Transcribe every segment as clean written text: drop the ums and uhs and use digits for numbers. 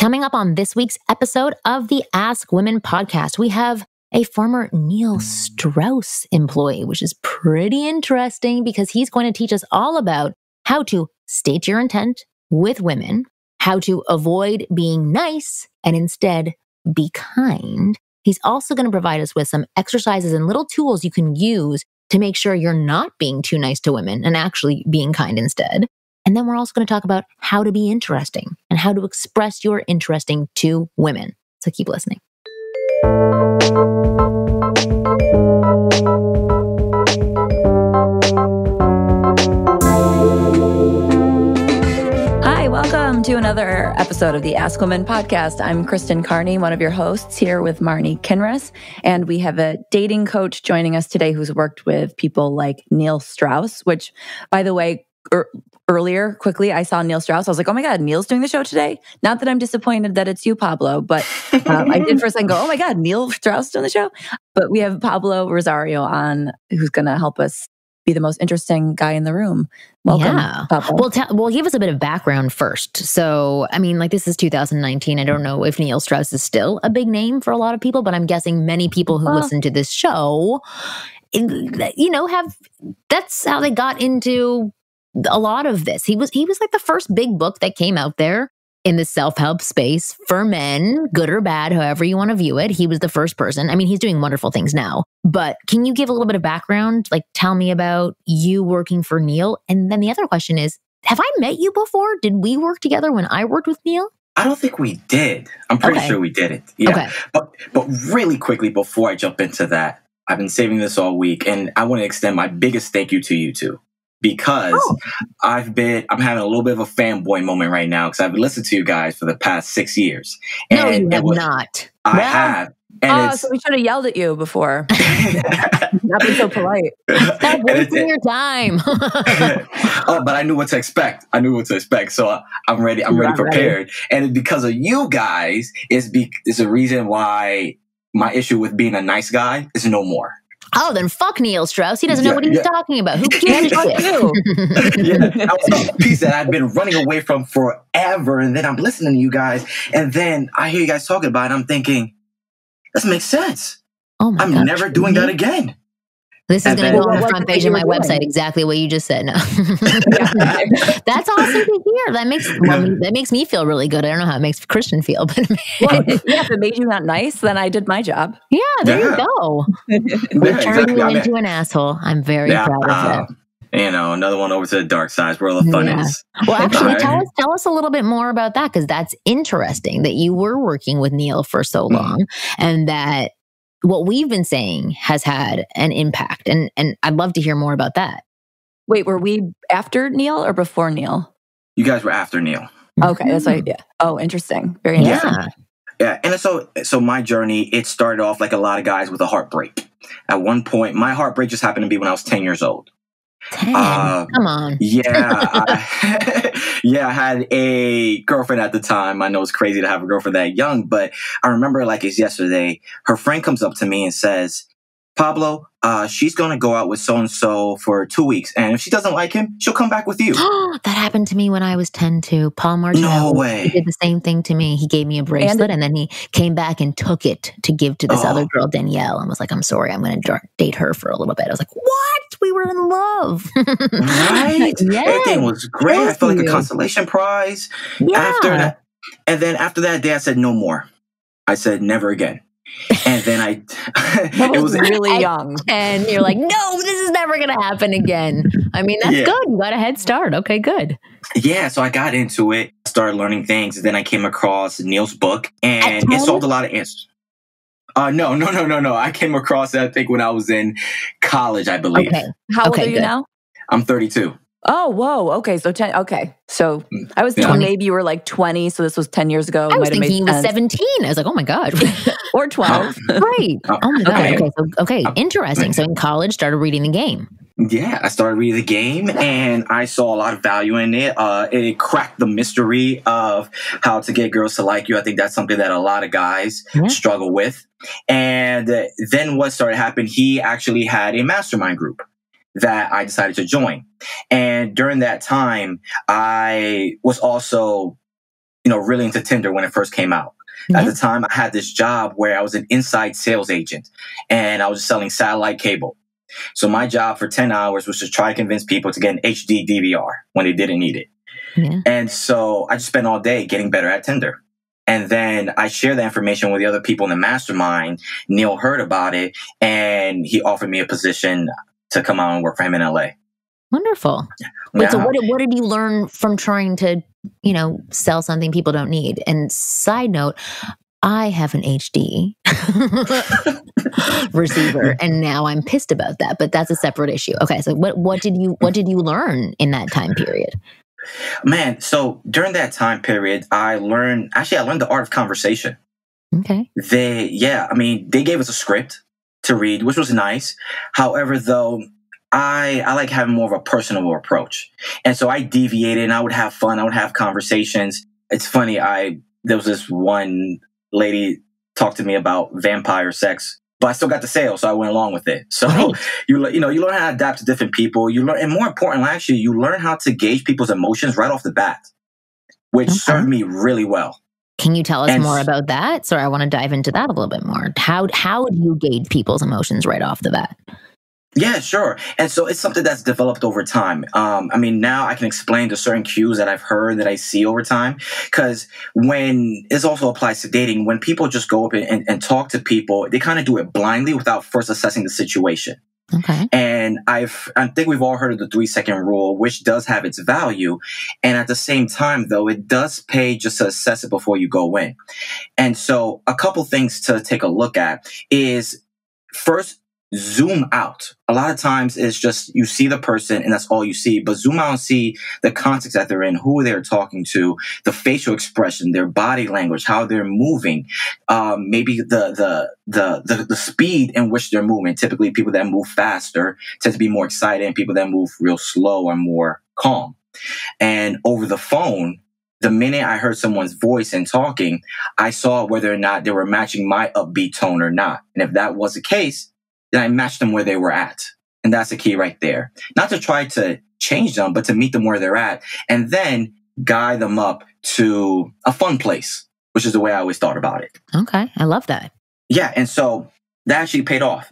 Coming up on this week's episode of the Ask Women podcast, we have a former Neil Strauss employee, which is pretty interesting because he's going to teach us all about how to state your intent with women, how to avoid being nice and instead be kind. He's also going to provide us with some exercises and little tools you can use to make sure you're not being too nice to women and actually being kind instead. And then we're also going to talk about how to be interesting and how to express your interesting to women. So keep listening. Hi, welcome to another episode of the Ask Women podcast. I'm Kristen Carney, one of your hosts here with Marnie Kinross. And we have a dating coach joining us today who's worked with people like Neil Strauss, which, by the way, earlier, quickly, I saw Neil Strauss. I was like, oh my God, Neil's doing the show today? Not that I'm disappointed that it's you, Pablo, but I did for a second go, oh my God, Neil Strauss doing the show? But we have Pablo Rosario on, who's going to help us be the most interesting guy in the room. Welcome, Pablo. Well, give us a bit of background first. So, I mean, this is 2019. I don't know if Neil Strauss is still a big name for a lot of people, but I'm guessing many people who listen to this show, that's how they got into a lot of this. He was like the first big book that came out there in the self-help space for men, good or bad, however you want to view it. He was the first person. I mean, he's doing wonderful things now, but can you give a little bit of background? Like, tell me about you working for Neil. And then the other question is, have I met you before? Did we work together when I worked with Neil? I don't think we did. I'm pretty sure we did it. Yeah. Okay. But really quickly, before I jump into that, I've been saving this all week, and I want to extend my biggest thank you to you two. Because I'm having a little bit of a fanboy moment right now because I've listened to you guys for the past 6 years. And no, you have not. I have. And so we should have yelled at you before. Not be so polite. Stop wasting your time. But I knew what to expect. So I'm ready. I'm ready, prepared. And it's because of you guys is a reason why my issue with being a nice guy is no more. Oh, then fuck Neil Strauss. He doesn't know what he's talking about. Who gives a shit? That was a piece that I've been running away from forever. And then I'm listening to you guys. And then I hear you guys talking about it. I'm thinking, this makes sense. Oh my God. I'm never doing that again. This is going to go on the front page of my website, exactly what you just said. No. That's awesome to hear. That makes me feel really good. I don't know how it makes Christian feel, but if it made you not nice, then I did my job. Yeah, there you go. We're turning you into an asshole. I'm very proud of that. Another one over to the dark side where all the fun is. Well, actually, tell us a little bit more about that, because that's interesting that you were working with Neil for so long and that what we've been saying has had an impact. And I'd love to hear more about that. Wait, were we after Neil or before Neil? You guys were after Neil. Okay, that's like, yeah. Oh, interesting. Very interesting. Yeah. And so my journey, it started off like a lot of guys with a heartbreak. At one point, my heartbreak just happened to be when I was 10 years old. 10? Come on. Yeah. I had a girlfriend at the time. I know it's crazy to have a girlfriend that young, but I remember like it's yesterday. Her friend comes up to me and says, Pablo, she's going to go out with so-and-so for 2 weeks. And if she doesn't like him, she'll come back with you. That happened to me when I was 10 too. Paul Martin. No way. He did the same thing to me. He gave me a bracelet and then he came back and took it to give to this other girl, Danielle, and was like, I'm sorry, I'm going to date her for a little bit. I was like, what? We were in love. Right? Yes. Everything was great. I felt like a consolation prize. Yeah. After that day, I said, no more. I said, never again. And then it was really young. And you're like, no, this is never going to happen again. I mean, that's good. You got a head start. Okay, good. Yeah, so I got into it, started learning things. And then I came across Neil's book and it solved a lot of answers. No. I came across it, I think, when I was in college, I believe. Okay. How old are you now? I'm 32. Oh, whoa. Okay. So 10. Okay. So I was thinking maybe you were like 20. So this was 10 years ago. I was thinking he was 17. I was like, oh my God. Or 12. Right. Oh my God. Okay. Interesting. So in college, started reading the game. Yeah, I started reading the game and I saw a lot of value in it. It cracked the mystery of how to get girls to like you. I think that's something that a lot of guys struggle with. And then what started happening, he actually had a mastermind group that I decided to join. And during that time, I was also really into Tinder when it first came out. Mm-hmm. At the time, I had this job where I was an inside sales agent and I was selling satellite cable. So my job for 10 hours was to try to convince people to get an HD DVR when they didn't need it. Yeah. And so I just spent all day getting better at Tinder. And then I shared that information with the other people in the mastermind. Neil heard about it and he offered me a position to come out and work for him in LA. Wonderful. Wait, so what did you learn from trying to, sell something people don't need? And side note, I have an HD receiver and now I'm pissed about that, but that's a separate issue. Okay. So what did you learn in that time period? Man, so during that time period, I learned the art of conversation. Okay. They gave us a script to read, which was nice. However, though, I like having more of a personable approach. And so I deviated and I would have fun. I would have conversations. It's funny. There was this one lady talked to me about vampire sex, but I still got the sale, so I went along with it. So right. you learn how to adapt to different people. You learn, and more importantly, actually, you learn how to gauge people's emotions right off the bat, which served me really well. Can you tell us more about that? So I want to dive into that a little bit more. How do you gauge people's emotions right off the bat? Yeah, sure. And so it's something that's developed over time. Now I can explain the certain cues that I've heard that I see over time. Because this also applies to dating, when people just go up and talk to people, they kind of do it blindly without first assessing the situation. Okay. And I think we've all heard of the 3-second rule, which does have its value. And at the same time, though, it does pay just to assess it before you go in. And so a couple things to take a look at is, first, zoom out. A lot of times it's just you see the person and that's all you see, but zoom out and see the context that they're in, who they're talking to, the facial expression, their body language, how they're moving, maybe the speed in which they're moving. Typically people that move faster tend to be more excited and people that move real slow are more calm. And over the phone, the minute I heard someone's voice and talking, I saw whether or not they were matching my upbeat tone or not. And if that was the case, then I matched them where they were at. And that's the key right there. Not to try to change them, but to meet them where they're at and then guide them up to a fun place, which is the way I always thought about it. Okay. I love that. Yeah. And so that actually paid off.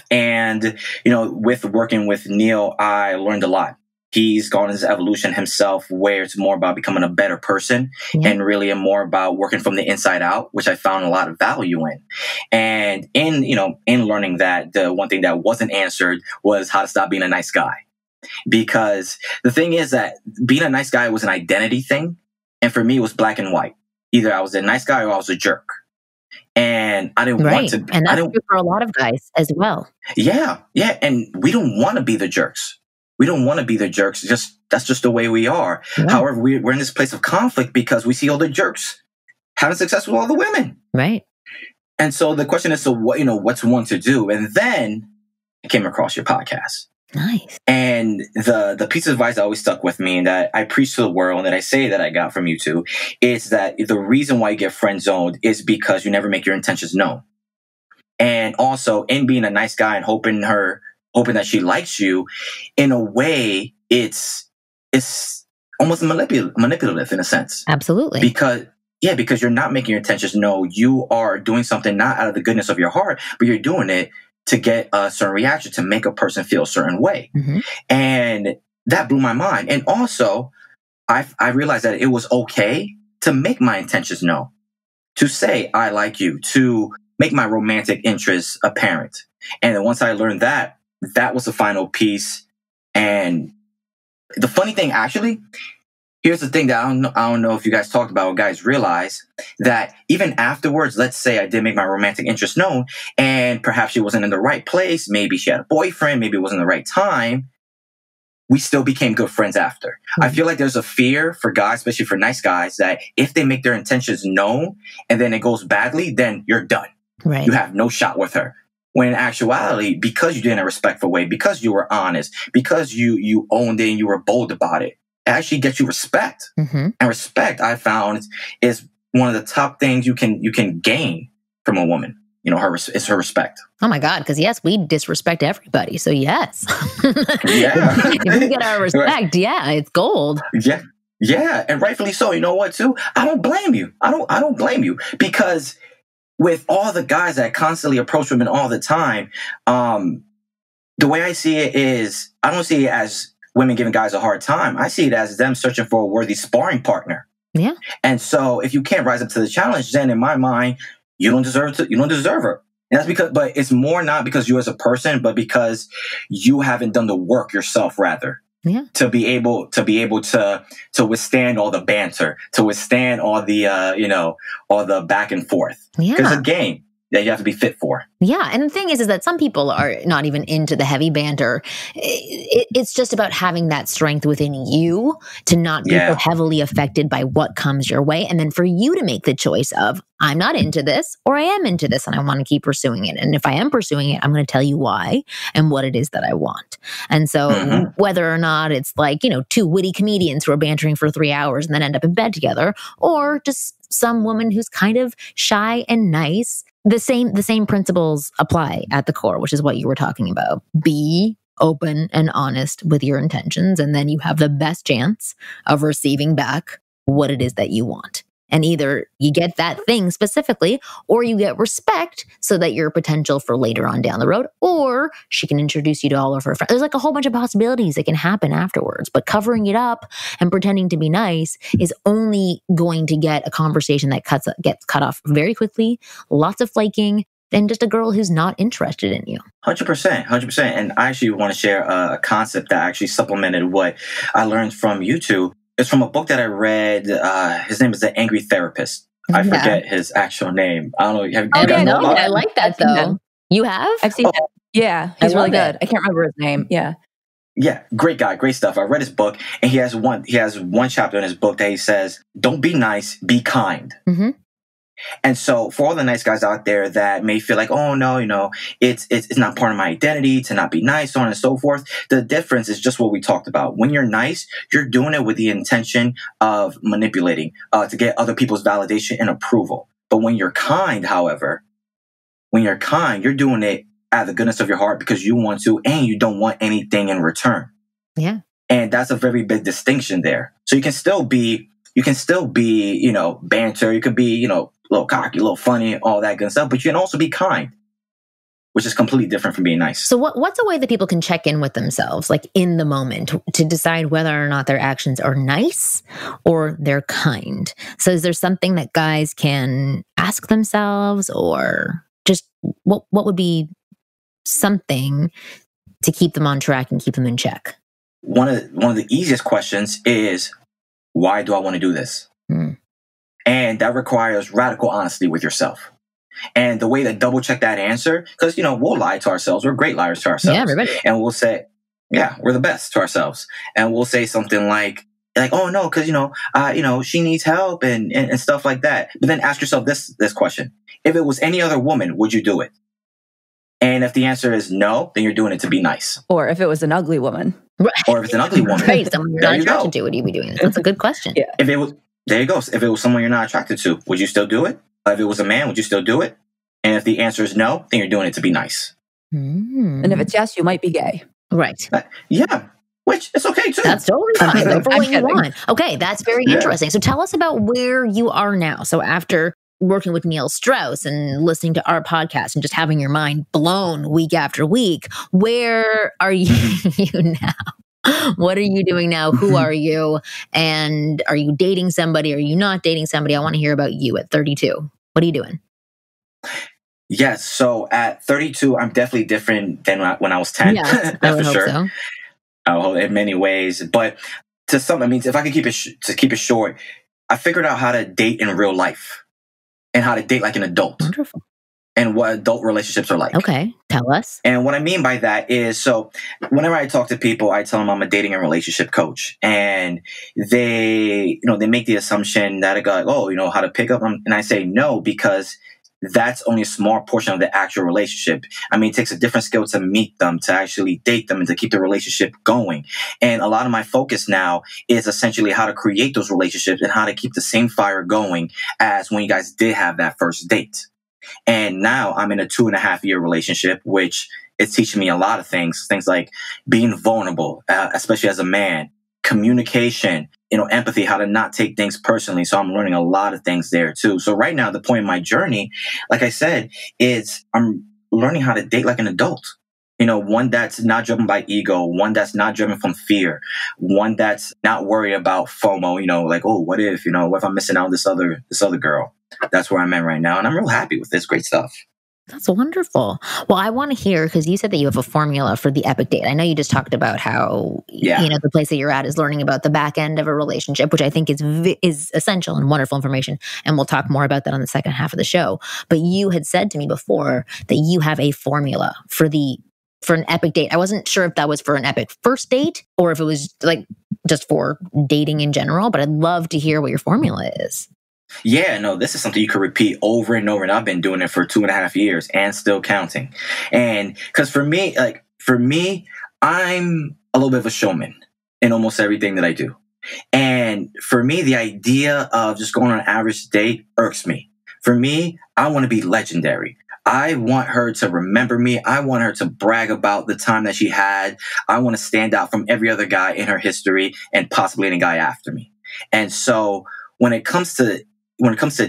And, with working with Neil, I learned a lot. He's gone into evolution himself, where it's more about becoming a better person and really more about working from the inside out, which I found a lot of value in. And in learning that, the one thing that wasn't answered was how to stop being a nice guy. Because the thing is that being a nice guy was an identity thing. And for me, it was black and white. Either I was a nice guy or I was a jerk. And I didn't want to. And that's true for a lot of guys as well. Yeah. Yeah. And we don't want to be the jerks. We don't want to be the jerks. That's just the way we are. Yeah. However, we're in this place of conflict because we see all the jerks having success with all the women. Right. And so the question is, what's one to do? And then I came across your podcast. Nice. And the piece of advice that always stuck with me and that I preach to the world and that I say that I got from you two is that the reason why you get friend zoned is because you never make your intentions known. And also in being a nice guy and hoping that she likes you, in a way, it's almost manipulative in a sense. Absolutely. Because you're not making your intentions known. You are doing something not out of the goodness of your heart, but you're doing it to get a certain reaction, to make a person feel a certain way. Mm-hmm. And that blew my mind. And also, I realized that it was okay to make my intentions known, to say, I like you, to make my romantic interests apparent. And then once I learned that was the final piece. And the funny thing, actually, here's the thing that I don't know if you guys talked about or guys realize, that even afterwards, let's say I did make my romantic interest known and perhaps she wasn't in the right place. Maybe she had a boyfriend. Maybe it wasn't the right time. We still became good friends after. Mm-hmm. I feel like there's a fear for guys, especially for nice guys, that if they make their intentions known and then it goes badly, then you're done. Right. You have no shot with her. When in actuality, because you did it in a respectful way, because you were honest, because you owned it and you were bold about it, it actually gets you respect. Mm-hmm. And respect, I found, is one of the top things you can gain from a woman. It's her respect. Oh my God, because yes, we disrespect everybody. So yes. Yeah. If we get our respect, yeah, it's gold. Yeah. Yeah, and rightfully so. You know what, too? I don't blame you. I don't blame you, because with all the guys that constantly approach women all the time, the way I see it is, I don't see it as women giving guys a hard time. I see it as them searching for a worthy sparring partner. Yeah. And so if you can't rise up to the challenge, then in my mind, you don't deserve her. And that's because, but it's more not because you as a person, but because you haven't done the work yourself, rather. Yeah. To be able to withstand all the banter, to withstand all the all the back and forth. Yeah. Because it's a game that you have to be fit for. Yeah. And the thing is that some people are not even into the heavy banter. It's just about having that strength within you to not be so heavily affected by what comes your way. And then for you to make the choice of, I'm not into this, or I am into this and I want to keep pursuing it. And if I am pursuing it, I'm going to tell you why and what it is that I want. And so whether or not it's like, two witty comedians who are bantering for 3 hours and then end up in bed together, or just some woman who's kind of shy and nice, the same principles apply at the core, which is what you were talking about. Be open and honest with your intentions, and then you have the best chance of receiving back what it is that you want. And either you get that thing specifically, or you get respect so that you're a potential for later on down the road, or she can introduce you to all of her friends. There's like a whole bunch of possibilities that can happen afterwards. But covering it up and pretending to be nice is only going to get a conversation that gets cut off very quickly, lots of flaking, than just a girl who's not interested in you. 100%. And I actually want to share a concept that actually supplemented what I learned from you two. It's from a book that I read. His name is The Angry Therapist. I forget his actual name. I don't know. Have you guys know about I like that, though. You have? I've seen that. Yeah, he's really good. I can't remember his name. Yeah. Yeah, great guy, great stuff. I read his book, and he has one chapter in his book that he says, "Don't be nice, be kind." Mm-hmm. And so for all the nice guys out there that may feel like, oh no, it's not part of my identity to not be nice, so on and so forth. The difference is just what we talked about. When you're nice, you're doing it with the intention of manipulating, to get other people's validation and approval. But when you're kind, however, you're doing it out of the goodness of your heart because you want to, and you don't want anything in return. Yeah. And that's a very big distinction there. So you can still be, banter. You could be, a little cocky, a little funny, all that good stuff. But you can also be kind, which is completely different from being nice. So what's a way that people can check in with themselves, like in the moment, to decide whether or not their actions are nice or they're kind? So is there something that guys can ask themselves, or just what would be something to keep them on track and keep them in check? One of the easiest questions is, why do I want to do this? And that requires radical honesty with yourself. And the way to double check that answer, because, we'll lie to ourselves. We're great liars to ourselves. Yeah, everybody. And we'll say, yeah, we're the best to ourselves. And we'll say something like, oh no, because, she needs help and stuff like that. But then ask yourself this question. If it was any other woman, would you do it? And if the answer is no, then you're doing it to be nice. Or if it was an ugly woman. Right. Or if it's an ugly woman. Right, someone you're not attracted to, would you be doing this? That's a good question. Yeah. There you go. If it was someone you're not attracted to, would you still do it? If it was a man, would you still do it? And if the answer is no, then you're doing it to be nice. And if it's yes, you might be gay. Right. Yeah. Which is okay too. That's totally fine. Go for what you want. Okay, that's very interesting. So tell us about where you are now. So after working with Neil Strauss and listening to our podcast and just having your mind blown week after week, where are you now? What are you doing now? Who are you? And are you dating somebody? Are you not dating somebody? I want to hear about you at 32. What are you doing? Yes. So at 32, I'm definitely different than when I was 10. Yes, I would for hope sure. so. In many ways. But to some, if I could keep it short, I figured out how to date in real life and how to date like an adult. Wonderful. And what adult relationships are like. Okay, tell us. And what I mean by that is, so whenever I talk to people, I tell them I'm a dating and relationship coach. And they make the assumption that I go, how to pick up. And I say no, because that's only a small portion of the actual relationship. It takes a different skill to meet them, to actually date them, and to keep the relationship going. And a lot of my focus now is essentially how to create those relationships and how to keep the same fire going as when you guys did have that first date. And now I'm in a 2.5-year relationship, which is teaching me a lot of things like being vulnerable, especially as a man, communication, empathy, how to not take things personally. So I'm learning a lot of things there too. So right now, the point in my journey, like I said, is I'm learning how to date like an adult. One that's not driven by ego, one that's not driven from fear, one that's not worried about FOMO, like, oh, what if I'm missing out on this other girl? That's where I'm at right now. And I'm real happy with this. Great stuff. That's wonderful. Well, I want to hear, because you said that you have a formula for the epic date. I know you just talked about how, the place that you're at is learning about the back end of a relationship, which I think is essential and wonderful information. And we'll talk more about that on the second half of the show. But you had said to me before that you have a formula for an epic date. I wasn't sure if that was for an epic first date or if it was like just for dating in general, but I'd love to hear what your formula is. Yeah, no, this is something you could repeat over and over. And I've been doing it for 2.5 years and still counting. And because for me, I'm a little bit of a showman in almost everything that I do. And for me, the idea of just going on an average date irks me. For me, I want to be legendary. I want her to remember me. I want her to brag about the time that she had. I want to stand out from every other guy in her history and possibly any guy after me. And so when it comes to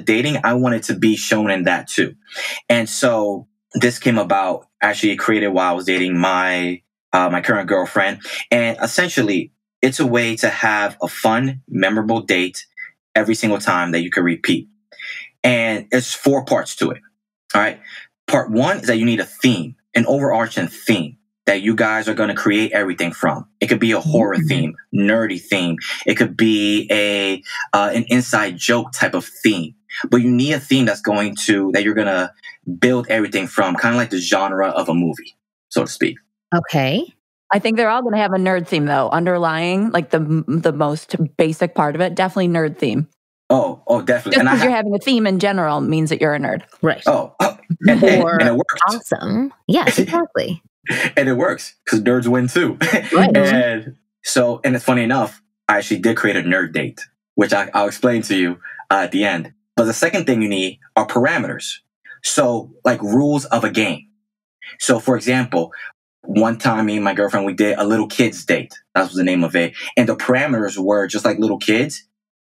dating, I want it to be shown in that too. And so this came about, actually created while I was dating my current girlfriend. And essentially, it's a way to have a fun, memorable date every single time that you can repeat. And it's 4 parts to it. All right. Part 1 is that you need a theme, an overarching theme that you guys are going to create everything from. It could be a horror theme, nerdy theme. It could be an inside joke type of theme. But you need a theme that you're going to build everything from, kind of like the genre of a movie, so to speak. Okay. I think they're all going to have a nerd theme though, underlying like the most basic part of it. Definitely nerd theme. Oh, definitely. Just because you're having a theme in general means that you're a nerd. Right. And it works. Awesome. Yes, exactly. And it works because nerds win too. Right. And it's funny enough, I actually did create a nerd date, which I'll explain to you at the end. But the second thing you need are parameters. So like rules of a game. So for example, one time me and my girlfriend, we did a little kids date. That was the name of it. And the parameters were just like little kids.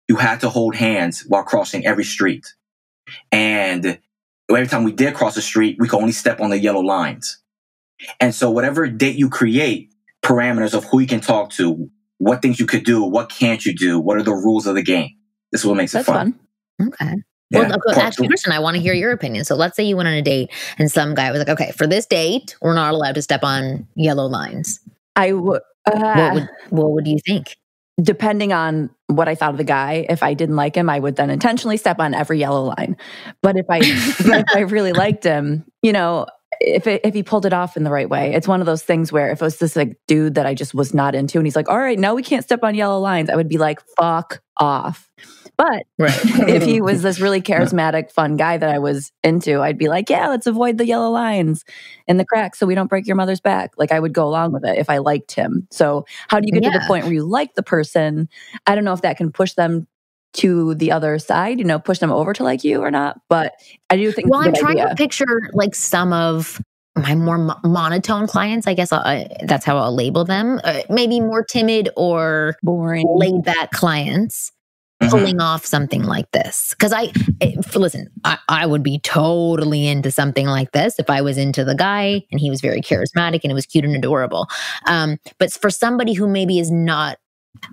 You had to hold hands while crossing every street. And every time we did cross the street, we could only step on the yellow lines. And so whatever date you create, parameters of who you can talk to, what things you could do, what can't you do, what are the rules of the game. This is what makes it fun. Okay. Yeah, well, actually, Kristen, I want to hear your opinion. So let's say you went on a date and some guy was like, okay, for this date, we're not allowed to step on yellow lines. What would you think? Depending on what I thought of the guy, if I didn't like him, I would then intentionally step on every yellow line. But if I really liked him, if he pulled it off in the right way, it's one of those things where if it was this like dude that I just was not into and he's like, all right, now we can't step on yellow lines, I would be like, fuck off. But if he was this really charismatic, fun guy that I was into, I'd be like, yeah, let's avoid the yellow lines and the cracks so we don't break your mother's back. Like I would go along with it if I liked him. So how do you get to the point where you like the person? I don't know if that can push them to the other side, push them over to like you or not. But I do think. Well, I'm trying to picture like some of my more monotone clients. I guess that's how I'll label them. Maybe more timid or boring, laid back clients pulling off something like this. Because I would be totally into something like this if I was into the guy and he was very charismatic and it was cute and adorable. But for somebody who maybe is not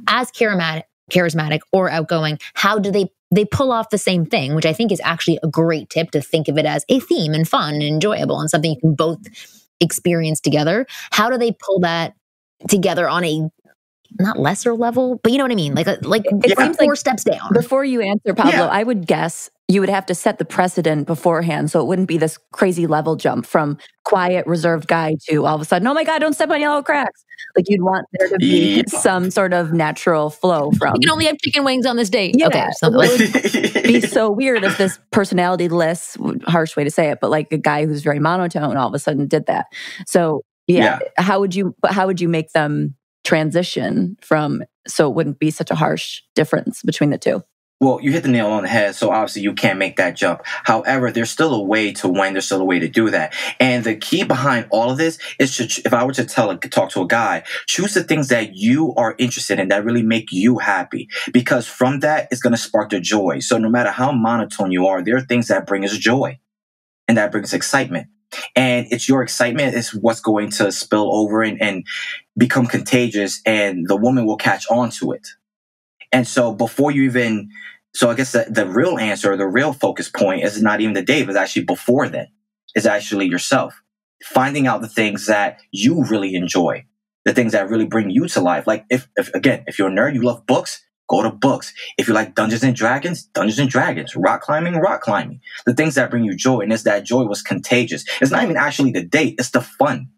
as charismatic or outgoing, how do they pull off the same thing, which I think is actually a great tip, to think of it as a theme and fun and enjoyable and something you can both experience together. How do they pull that together on a not lesser level, but you know what I mean? Like it seems 4 steps down. Before you answer, Pablo, I would guess you would have to set the precedent beforehand, so it wouldn't be this crazy level jump from quiet, reserved guy to all of a sudden, oh my God, don't step on yellow cracks. Like you'd want there to be some sort of natural flow from. You can only have chicken wings on this date. Yeah, okay, it would be so weird if this personality-less, harsh way to say it, but like a guy who's very monotone all of a sudden did that. So how would you make them transition from, so it wouldn't be such a harsh difference between the two? Well, you hit the nail on the head, so obviously you can't make that jump. However, there's still a way to when, there's still a way to do that. And the key behind all of this is to, if I were to talk to a guy, choose the things that you are interested in that really make you happy. Because from that, it's going to spark the joy. So no matter how monotone you are, there are things that bring us joy and that brings excitement. And it's your excitement is what's going to spill over and become contagious, and the woman will catch on to it. And so before you even, so I guess the real answer, the real focus point is not even the date, but actually before then. It's actually yourself. Finding out the things that you really enjoy, the things that really bring you to life. Like if you're a nerd, you love books, go to books. If you like Dungeons and Dragons, rock climbing. The things that bring you joy. And it's that joy was contagious. It's not even actually the date, it's the fun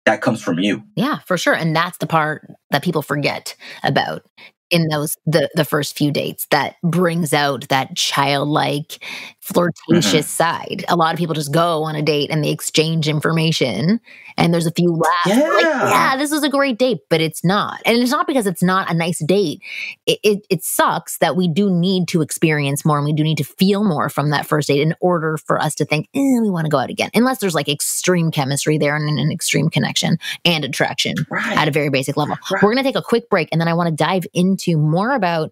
that comes from you. Yeah, for sure. And that's the part that people forget about in those the first few dates, that brings out that childlike, flirtatious side. A lot of people just go on a date and they exchange information, and there's a few laughs. Yeah, like, yeah, this was a great date, but it's not. And it's not because it's not a nice date. It sucks that we do need to experience more, and we do need to feel more from that first date in order for us to think, we want to go out again. Unless there's like extreme chemistry there and an extreme connection and attraction at a very basic level. Right. We're going to take a quick break, and then I want to dive into more about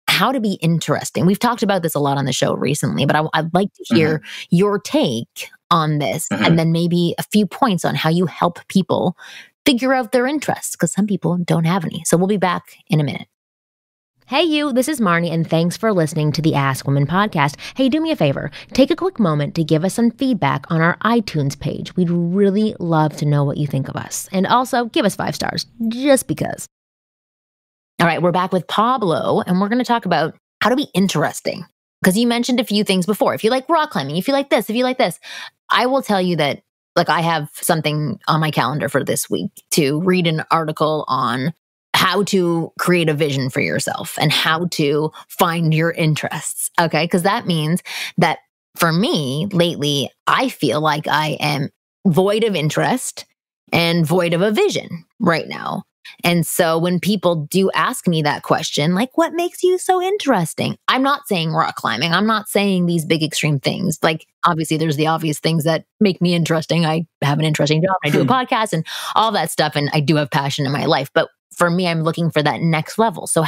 how to be interesting. We've talked about this a lot on the show recently, but I'd like to hear your take on this, and then maybe a few points on how you help people figure out their interests, because some people don't have any. So we'll be back in a minute. Hey you, this is Marnie, and thanks for listening to the Ask Women podcast. Hey, do me a favor. Take a quick moment to give us some feedback on our iTunes page. We'd really love to know what you think of us. And also, give us 5 stars, just because. All right, we're back with Pablo, and we're going to talk about how to be interesting. Because you mentioned a few things before. If you like rock climbing, if you like this, I will tell you that, like, I have something on my calendar for this week to read an article on how to create a vision for yourself and how to find your interests. Okay, because that means that for me lately, I feel like I am void of interest and void of a vision right now. And so when people do ask me that question, like, what makes you so interesting? I'm not saying rock climbing. I'm not saying these big extreme things. Like, obviously, there's the obvious things that make me interesting. I have an interesting job. I do a podcast and all that stuff. And I do have passion in my life. But for me, I'm looking for that next level. So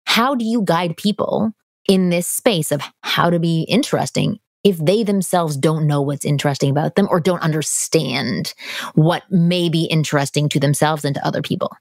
how do you guide people in this space of how to be interesting if they themselves don't know what's interesting about them or don't understand what may be interesting to themselves and to other people?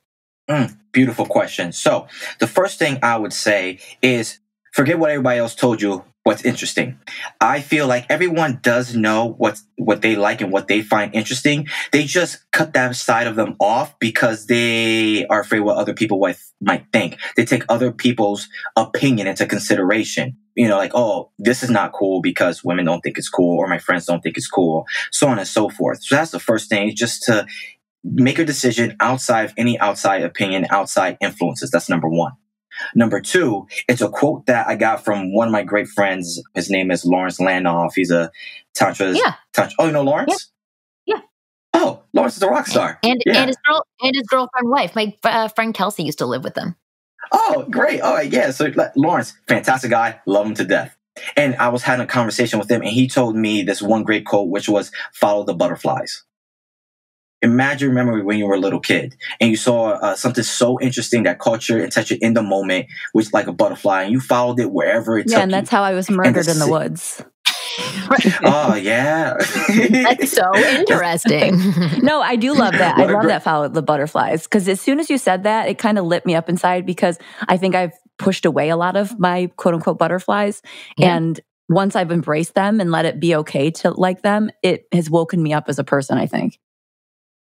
Beautiful question. So the first thing I would say is forget what everybody else told you what's interesting. I feel like everyone does know what they like and what they find interesting. They just cut that side of them off because they are afraid what other people might think. They take other people's opinion into consideration. Like, oh, this is not cool because women don't think it's cool, or my friends don't think it's cool, so on and so forth. So that's the first thing, just to make a decision outside of any outside opinion, outside influences. That's number one. Number two, it's a quote that I got from one of my great friends. His name is Lawrence Lanoff. He's a Tantra. Oh, you know Lawrence? Yeah. Oh, Lawrence is a rock star. And his girlfriend wife. My friend Kelsey used to live with them. Oh, great. All right. Yeah. So Lawrence, fantastic guy. Love him to death. And I was having a conversation with him, and he told me this one great quote, which was, follow the butterflies. Remember when you were a little kid and you saw something so interesting that caught your attention in the moment, which like a butterfly, and you followed it wherever it took you. Yeah, and that's how I was murdered in the woods. Oh, yeah. That's so interesting. No, I do love that. I love that follow the butterflies, because as soon as you said that, it kind of lit me up inside, because I think I've pushed away a lot of my quote unquote butterflies. Yeah. And once I've embraced them and let it be okay to like them, it has woken me up as a person, I think.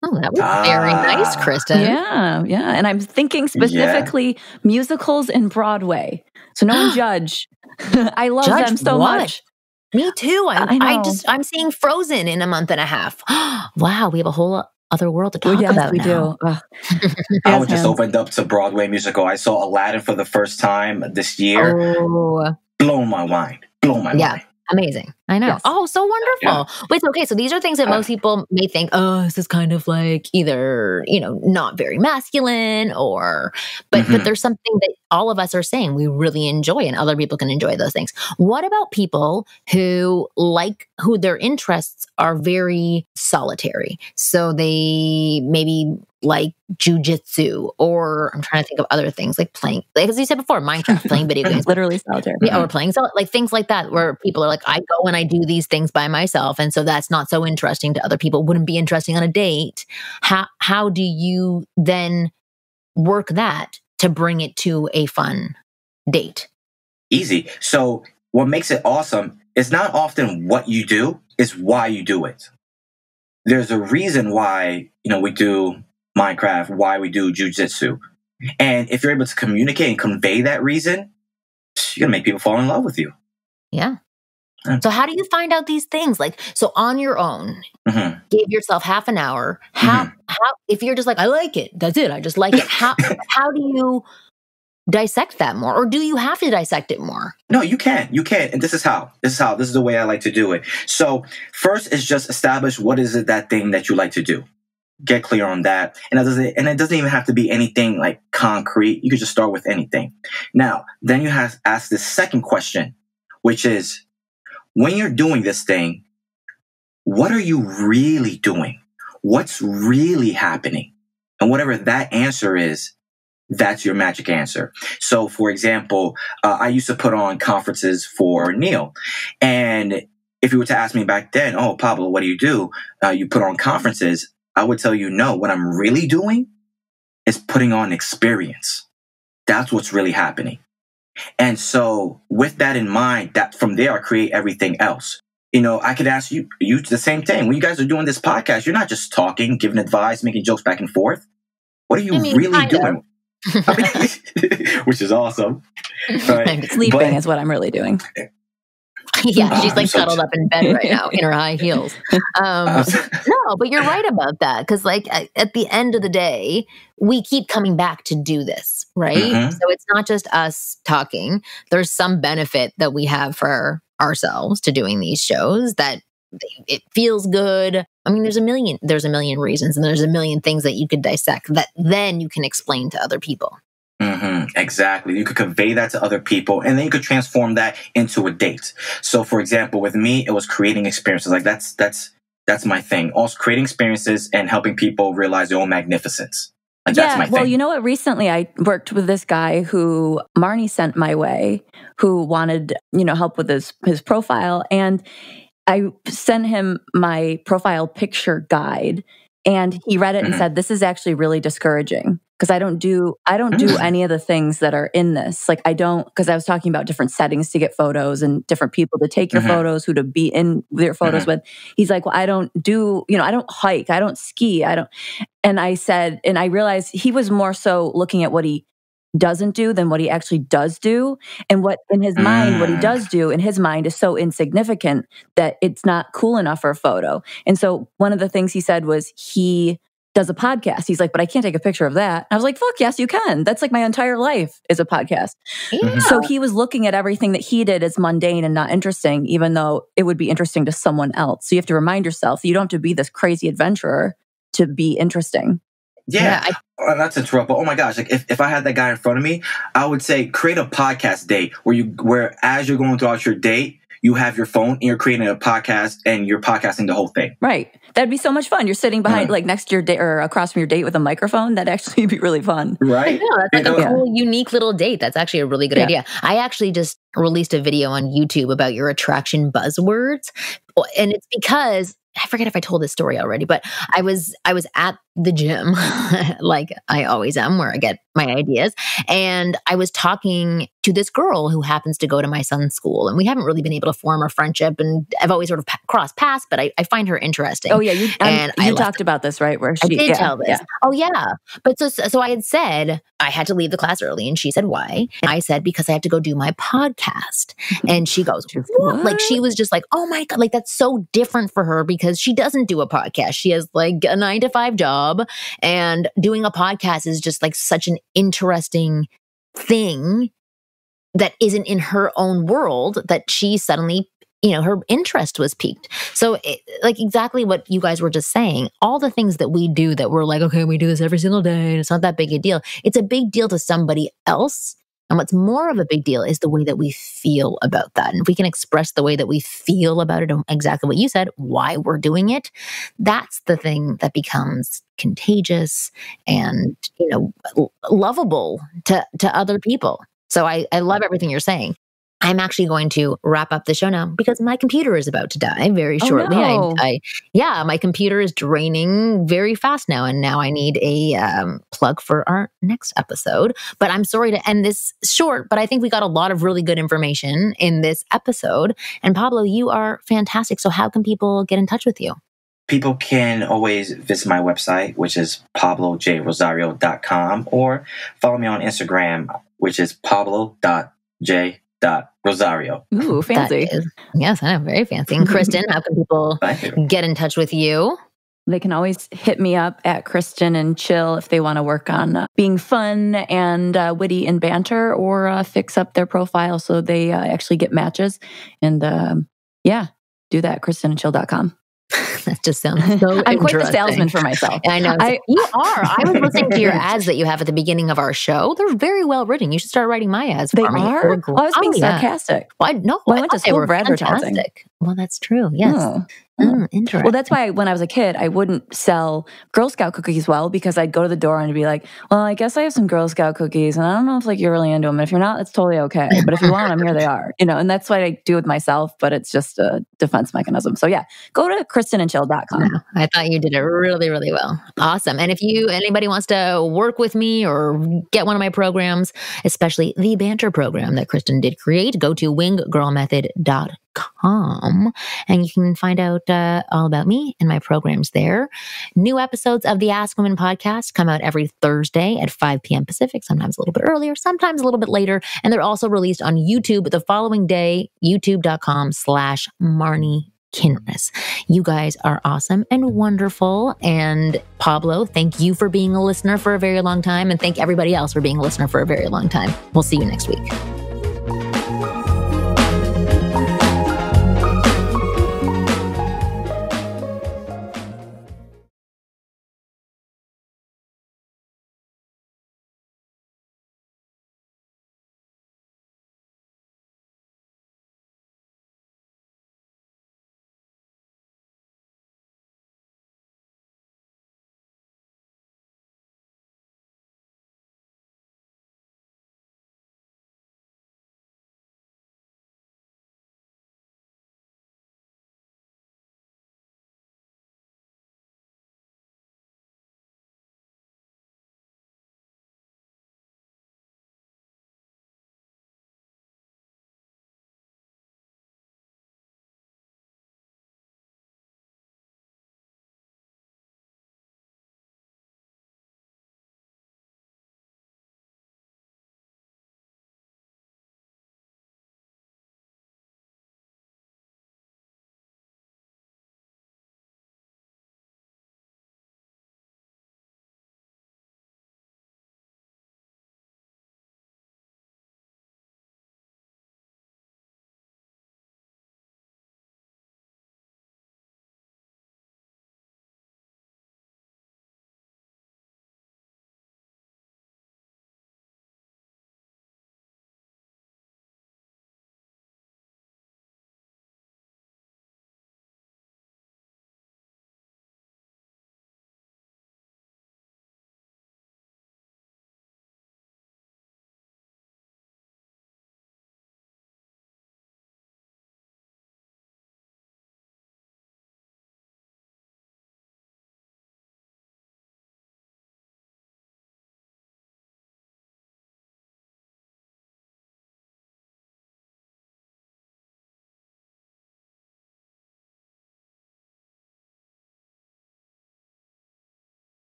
Oh, that was very nice, Kristen. Yeah. And I'm thinking specifically musicals and Broadway. So no one judge. I love them so much. Me too. I'm seeing Frozen in a month and a half. Wow, we have a whole other world to talk about we now. Do. I just opened up to Broadway musical. I saw Aladdin for the first time this year. Oh. Blow my mind. Blow my mind. Amazing. I know. Yes. Oh, so wonderful. Yeah. Wait, okay. So these are things that most people may think, oh, this is kind of like either, not very masculine but there's something that all of us are saying we really enjoy and other people can enjoy those things. What about people who their interests are very solitary? So they maybe like jujitsu, or I'm trying to think of other things like playing, like as you said before, Minecraft, playing video games. Literally solitaire. Yeah, or playing like things like that where people are like, I go and I do these things by myself. And so that's not so interesting to other people. Wouldn't be interesting on a date. How do you then work that to bring it to a fun date? Easy. So what makes it awesome is not often what you do, is why you do it. There's a reason why, we do Minecraft, why we do jujitsu. And if you're able to communicate and convey that reason, you're going to make people fall in love with you. Yeah. So how do you find out these things? Like, so on your own, give yourself half an hour. How, if you're just like, I like it, that's it, I just like it. How do you dissect that more? Or do you have to dissect it more? No, you can. And this is the way I like to do it. So first is just establish what is it, that thing that you like to do. Get clear on that. And it doesn't even have to be anything like concrete. You could just start with anything. Now, then you have to ask the second question, which is, when you're doing this thing, what are you really doing? What's really happening? And whatever that answer is, that's your magic answer. So, for example, I used to put on conferences for Neil. And if you were to ask me back then, oh, Pablo, what do? You put on conferences. I would tell you, no, what I'm really doing is putting on experience. That's what's really happening. And so with that in mind, that from there, I create everything else. I could ask you the same thing. When you guys are doing this podcast, you're not just talking, giving advice, making jokes back and forth. What are you really doing? Which is awesome. Right? Sleeping is what I'm really doing. Yeah, she's like cuddled up in bed right now in her high heels. No, but you're right about that. Because like at the end of the day, we keep coming back to do this, right? So it's not just us talking. There's some benefit that we have for ourselves to doing these shows, that it feels good. I mean, there's a million reasons, and there's a million things that you could dissect that then you can explain to other people. Exactly. You could convey that to other people, and then you could transform that into a date. So, for example, with me, it was creating experiences. Like that's my thing. Also, creating experiences and helping people realize their own magnificence. Like that's my thing. Well, you know what? Recently, I worked with this guy who Marnie sent my way, who wanted help with his profile, and I sent him my profile picture guide. And he read it and said, this is actually really discouraging because I don't do any of the things that are in this. Like because I was talking about different settings to get photos and different people to take your photos, who to be in your photos with. He's like, well, I don't do, I don't hike, I don't ski, and I said, and I realized he was more so looking at what he doesn't do than what he actually does do. And what in his mind, what he does do in his mind is so insignificant that it's not cool enough for a photo. And so one of the things he said was he does a podcast. He's like, but I can't take a picture of that. I was like, fuck yes, you can. That's like my entire life is a podcast. Yeah. So he was looking at everything that he did as mundane and not interesting, even though it would be interesting to someone else. So you have to remind yourself that you don't have to be this crazy adventurer to be interesting. Yeah. Not to interrupt, but oh my gosh, like if I had that guy in front of me, I would say create a podcast date where as you're going throughout your date, you have your phone and you're creating a podcast and you're podcasting the whole thing. Right. That'd be so much fun. You're sitting behind, like next to your date or across from your date with a microphone. That'd actually be really fun. Right. That's like a cool, unique little date. That's actually a really good idea. I actually just released a video on YouTube about your attraction buzzwords. And it's because I forget if I told this story already, but I was at the gym, like I always am, where I get my ideas. And I was talking to this girl who happens to go to my son's school. And we haven't really been able to form a friendship. And I've always sort of crossed paths, but I find her interesting. Oh, yeah. You talked about this, right? Where I did tell this. Yeah. Oh, yeah. But so I had said I had to leave the class early. And she said, why? And I said, because I have to go do my podcast. And she goes, what? Like, she was just like, oh my God, like that's so different for her because she doesn't do a podcast. She has like a 9-to-5 job. And doing a podcast is just like such an interesting thing that isn't in her own world that she suddenly her interest was piqued. So like exactly what you guys were just saying, all the things that we do that we're like, okay, we do this every single day, and it's not that big a deal. It's a big deal to somebody else. And what's more of a big deal is the way that we feel about that. And if we can express the way that we feel about it, exactly what you said, why we're doing it, that's the thing that becomes contagious and, lovable to other people. So I love everything you're saying. I'm actually going to wrap up the show now because my computer is about to die very shortly. Oh, no. My computer is draining very fast now. And now I need a plug for our next episode. But I'm sorry to end this short, but I think we got a lot of really good information in this episode. And Pablo, you are fantastic. So how can people get in touch with you? People can always visit my website, which is pablojrosario.com, or follow me on Instagram, which is pablo.j.rosario. Ooh, fancy. Yes, I know, very fancy. And Kristen, how can people get in touch with you? They can always hit me up at Kristen and Chill if they want to work on being fun and witty and banter, or fix up their profile so they actually get matches. And do that at kristenandchill.com. That just sounds so I'm quite the salesman for myself. I know. You are. I was listening to your ads that you have at the beginning of our show. They're very well written. You should start writing my ads for me. They are? Well, I was being sarcastic. Well, I went to school for advertising. Well, that's true. Yes. Interesting. Well, that's why when I was a kid, I wouldn't sell Girl Scout cookies because I'd go to the door and be like, well, I guess I have some Girl Scout cookies and I don't know if you're really into them. And if you're not, it's totally okay. But if you want them, here they are. And that's what I do with myself, but it's just a defense mechanism. So go to kristenandchill.com. No, I thought you did it really, really well. Awesome. And if anybody wants to work with me or get one of my programs, especially the banter program that Kristen did create, go to winggirlmethod.com. And you can find out all about me and my programs there. New episodes of the Ask Women podcast come out every Thursday at 5 p.m. Pacific, sometimes a little bit earlier, sometimes a little bit later. And they're also released on YouTube the following day, youtube.com/Marnie Kinrys. You guys are awesome and wonderful. And Pablo, thank you for being a listener for a very long time. And thank everybody else for being a listener for a very long time. We'll see you next week.